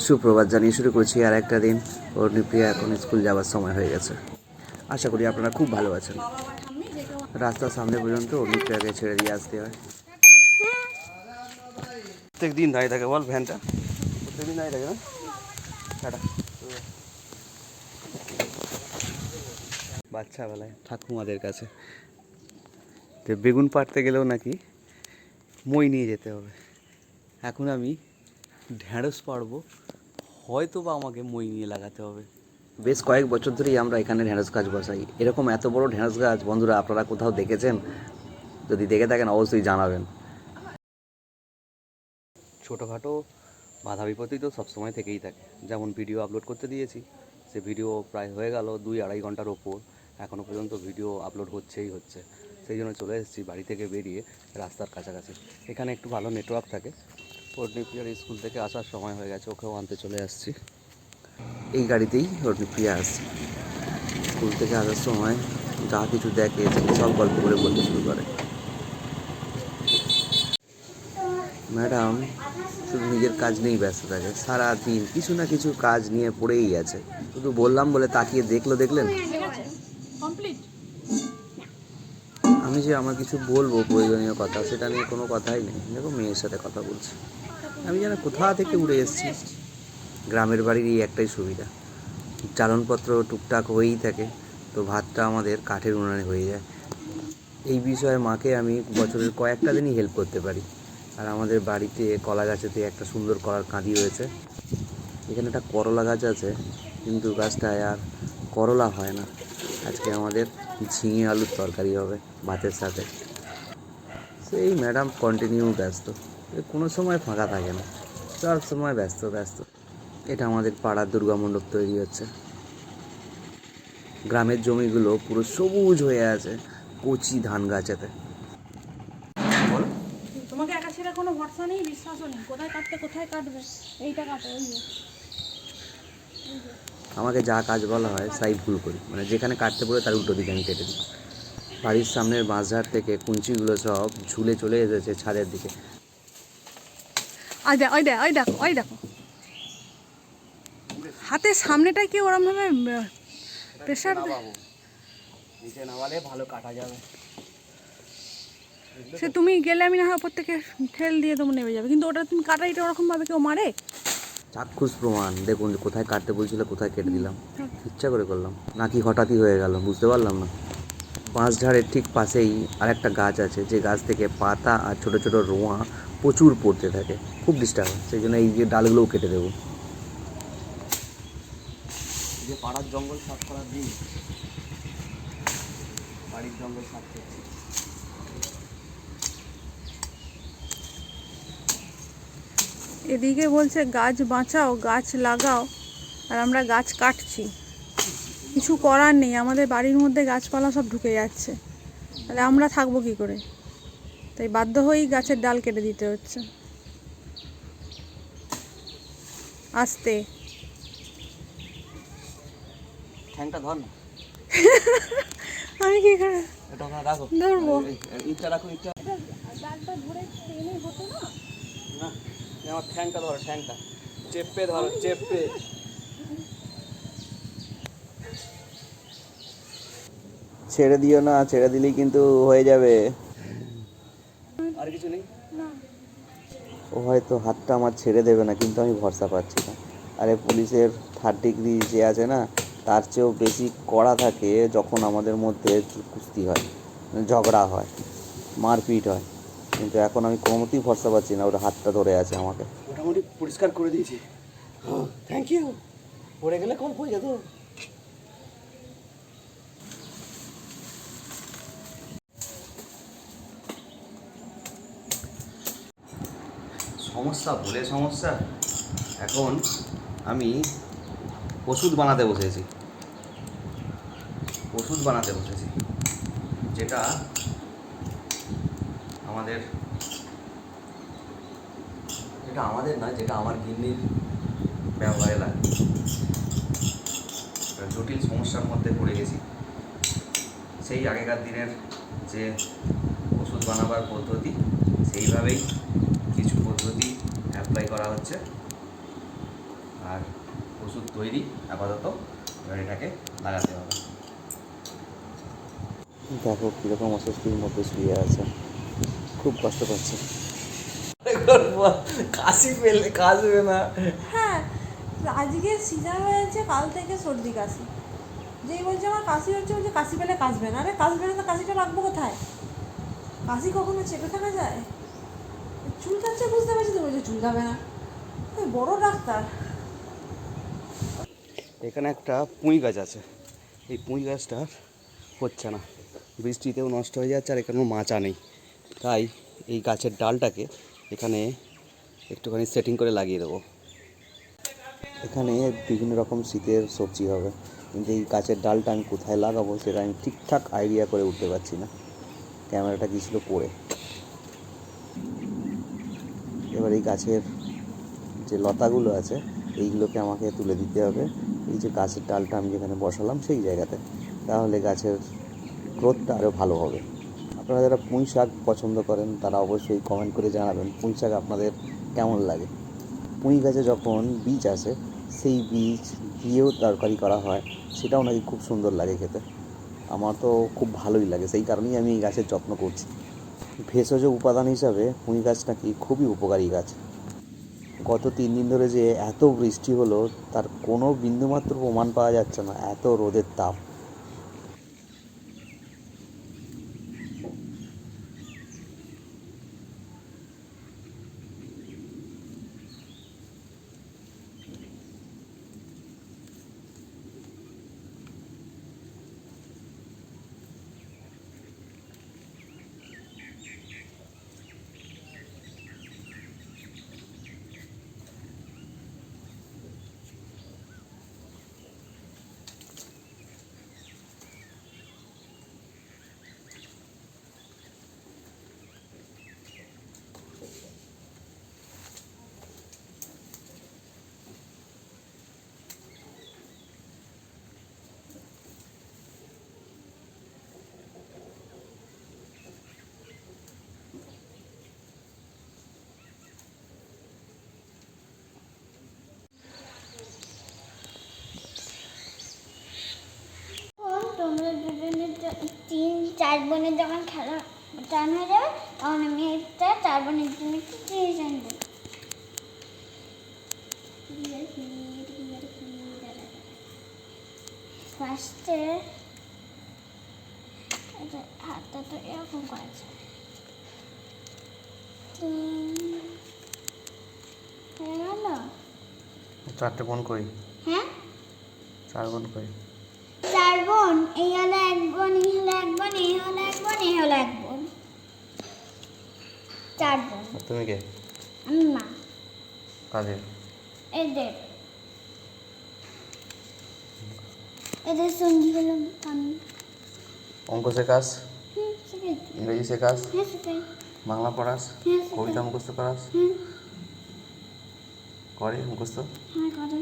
সুপ্রভাত জানিয়ে শুরু করছি আর একটা দিন। অর্ণিপ্রিয়া এখন স্কুল যাওয়ার সময় হয়ে গেছে। আশা করি আপনারা খুব ভালো আছেন। রাস্তার সামনে পর্যন্ত অর্ণিপ্রিয়াকে ছেড়ে দিয়ে আসতে হয়। প্রত্যেক দিন দাঁড়িয়ে থাকে বল ভ্যানটা, প্রত্যেক দিন দাঁড়িয়ে থাকে না। টাটা। বাচ্চাবেলায় ঠাকুমাদের কাছে তো বেগুন পাড়তে গেলেও নাকি মই নিয়ে যেতে হবে। এখন আমি ঢ্যাঁড়স পাড়বো, হয়তো বা আমাকে মই নিয়ে লাগাতে হবে। বেশ কয়েক বছর ধরেই আমরা এখানে ঢ্যাঁড়স গাছ বসাই। এরকম এত বড় ঢ্যাঁড়স গাছ বন্ধুরা আপনারা কোথাও দেখেছেন? যদি দেখে থাকেন অবশ্যই জানাবেন। ছোটোখাটো বাধা বিপত্তি তো সবসময় থেকেই থাকে। যেমন ভিডিও আপলোড করতে দিয়েছি, সে ভিডিও প্রায় হয়ে গেল 2-2.5 ঘন্টার ওপর, এখনও পর্যন্ত ভিডিও আপলোড হচ্ছে। সেই জন্য চলে এসেছি বাড়ি থেকে বেরিয়ে রাস্তার কাছাকাছি। এখানে একটু ভালো নেটওয়ার্ক থাকে। অর্ণিপ্রিয়ার স্কুল থেকে আসার সময় হয়ে গেছে, ওকেও আনতে চলে আসছি। এই গাড়িতেই অর্ণিপ্রিয়া আসছে। স্কুল থেকে আসার সময় যা কিছু দেখে সব গল্প করে বলতে শুরু করে। ম্যাডাম শুধু নিজের কাজ নিয়েই ব্যস্ত থাকে, সারাদিন কিছু না কিছু কাজ নিয়ে পড়েই আছে। শুধু বললাম বলে তাকিয়ে দেখলেন। আমি যে আমার কিছু বলবো প্রয়োজনীয় কথা, সেটা নিয়ে কোনো কথাই নেই। দেখো মেয়ের সাথে কথা বলছি, আমি যেন কোথা থেকে উড়ে এসেছি। গ্রামের বাড়ির এই একটাই সুবিধা, চালনপত্র টুকটাক হয়েই থাকে, তো ভাতটা আমাদের কাঠের উনানে হয়ে যায়। এই বিষয়ে মাকে আমি বছরের কয়েকটা দিনই হেল্প করতে পারি। আর আমাদের বাড়িতে কলা গাছেতে একটা সুন্দর কলার কাঁদি রয়েছে। এখানে একটা করলা গাছ আছে, কিন্তু গাছটায় আর করলা হয় না। আজকে আমাদের ঝিঙে আলুর তরকারি হবে ভাতের সাথে। সেই ম্যাডাম কন্টিনিউ ব্যস্ত, কোনো সময় ফাঁকা থাকে না, সব সময় ব্যস্ত। এটা আমাদের পাড়ার দুর্গা মণ্ডপ তৈরি হচ্ছে। গ্রামের জমিগুলো পুরো সবুজ হয়ে আছে কচি ধান গাছেতে। তোমাকে একা ছেড়ে কোনো ভরসা নেই, বিশ্বাসও নেই, কোথায় কাটবে এইটা কাটো। আমাকে যা কাজ বলা হয় তাই ভুল করি, মানে যেখানে কাটতে পড়ে তার উল্টো দিকে আমি কেটে দিই। বাড়ির সামনের বাঁশঝাড় থেকে কুঞ্চিগুলো সব ঝুলে চলে এসেছে ছাদের দিকে। ওই দেখো হাতের সামনেটাই কি ওরমভাবে প্রেশার নিচে নামালে ভালো কাটা যাবে। সে তুমি গেলে আমি না হয় ওপর থেকে ঠেল দিয়ে তোমার নেমে যাবে, কিন্তু ওটা তুমি কাটাইটা ওরকমভাবে কেউ মারে? চাক্ষুষ প্রমাণ দেখুন, কোথায় কাটতে বলছিল কোথায় কেটে দিলাম, ইচ্ছা করে করলাম নাকি হঠাৎই হয়ে গেল বুঝতে পারলাম না। বাঁশঝাড়ের ঠিক পাশেই আরেকটা গাছ আছে, যে গাছ থেকে পাতা আর ছোটো ছোটো রোঁয়া প্রচুর পড়তে থাকে, খুব ডিস্টার্ব হয়। সেই জন্য এই যে ডালগুলোও কেটে দেবো। যে পাড়ার জঙ্গল সাফ করার দিন, বাড়ির জঙ্গল সাফ করছি। এদিকে বলছে গাছ বাঁচাও, গাছ লাগাও, আর আমরা গাছ কাটছি। কিছু করার নেই, আমাদের বাড়ির মধ্যে গাছপালা সব ঢুকে যাচ্ছে, তাহলে আমরা থাকবো কি করে? তাই বাধ্য হয়েই গাছের ডাল কেটে দিতে হচ্ছে। আস্তে ঠ্যাংটা ধর না। আমি কি করে ধরবো? ইটটা রাখো, ইটটা ডালটা ধরে টেনে হতো না। না, আমার ঠ্যাংটা ধরো, ঠ্যাংটা চেপে ধরো, চেপে। ছেড়ে দিও না, ছেড়ে দিলেই কিন্তু হয়ে যাবে। আর কিছু নেই। ও হয়তো হাতটা আমার ছেড়ে দেবে না, কিন্তু আমি ভরসা পাচ্ছি না। আরে পুলিশের 3rd ডিগ্রি যে আছে না, তার চেয়েও বেশি কড়া থাকে যখন আমাদের মধ্যে কুস্তি হয়, ঝগড়া হয়, মারপিট হয়। কিন্তু এখন আমি কোনোমতেই ভরসা পাচ্ছি না, ওর হাতটা ধরে আছে আমাকে। মোটামুটি পরিষ্কার করে দিয়েছি, থ্যাংক ইউ। পড়ে গেলে কল পড়ে যেত। সমস্যা বলে সমস্যা, এখন আমি ওষুধ বানাতে বসেছি, যেটা আমাদের নয়, যেটা আমার গিন্নির ব্যবহারে লাগে। জটিল সমস্যার মধ্যে পড়ে গেছি। সেই আগেকার দিনের যে ওষুধ বানাবার পদ্ধতি, সেইভাবেই কিছু পদ্ধতি অ্যাপ্লাই করা হচ্ছে। আর ওষুধ তৈরি আপাতত, এবার এটাকে লাগাতে হবে। দেখো কীরকম অস্বস্তির মধ্যে শুয়ে আছে, খুব কষ্ট পাচ্ছে। কাশি পেলে কাশবে না। হ্যাঁ, আজকে সিজন হয়েছে, কাল থেকে সর্দি কাশি। যেই বলছে আমার কাশি হচ্ছে, বলছে কাশি পেলে কাশবে না। আরে কাশবে না তো কাশিটা রাখবো কোথায়? কাশি কখনো চেপে থাকা যায়? চুল কাচ্ছে বুঝতে পারছি, তো বলছে চুল যাবে না। বড় ডাক্তার। এখানে একটা পুঁই গাছ আছে, এই পুঁই গাছটা হচ্ছে না, বৃষ্টিতেও নষ্ট হয়ে যাচ্ছে, আর এখানেও মাচা নেই। তাই এই গাছের ডালটাকে এখানে একটুখানি সেটিং করে লাগিয়ে দেবো। এখানে বিভিন্ন রকম শীতের সবজি হবে, কিন্তু এই গাছের ডালটা আমি কোথায় লাগাবো সেটা আমি ঠিকঠাক আইডিয়া করে উঠতে পারছি না। ক্যামেরাটা গিয়েছিল পড়ে। এবার এই গাছের যে লতাগুলো আছে এইগুলোকে আমাকে তুলে দিতে হবে এই যে গাছের ডালটা আমি যেখানে বসালাম সেই জায়গাতে, তাহলে গাছের গ্রোথটা আরও ভালো হবে। আপনারা যারা পুঁই শাক পছন্দ করেন তারা অবশ্যই কমেন্ট করে জানাবেন পুঁই শাক আপনাদের কেমন লাগে। পুঁই গাছে যখন বীজ আসে সেই বীজ দিয়েও তরকারি করা হয়, সেটাও নাকি খুব সুন্দর লাগে খেতে। আমার তো খুব ভালোই লাগে, সেই কারণেই আমি এই গাছের যত্ন করছি। ভেষজ উপাদান হিসাবে পুঁই গাছ নাকি খুবই উপকারী গাছ। গত 3 দিন ধরে যে এত বৃষ্টি হলো তার কোনো বিন্দুমাত্র প্রমাণ পাওয়া যাচ্ছে না, এত রোদের তাপ। তোমরা দুজনের 3-4 বোনের যখন খেলা টান হয়ে যাবে তখন আমি একটা 4 বোনের জন্য একটু জিনিস আনবো। ফার্স্টে হাতটা তো এরকম করা যায়। হয়ে গেল? 4টে বোন কই? হ্যাঁ, 4 বোন কই? 4 বোন। এই হলো 1 বোন, এই হলো 1 বোন, এই হলো 1 বোন, এই হলো 1 বোন। 4 বোন। আর তুমি কে? আমি মা। কাজে? এদের সঙ্গী হলো আমি। অঙ্ক শেখাস, শিখাই। ইংরেজি শেখাস, হ্যাঁ শিখাই। বাংলা পড়াস, হ্যাঁ, শেখাই। কবিতা মুখস্থ করাস? হ্যাঁ, করে মুখস্থ? হ্যাঁ করে।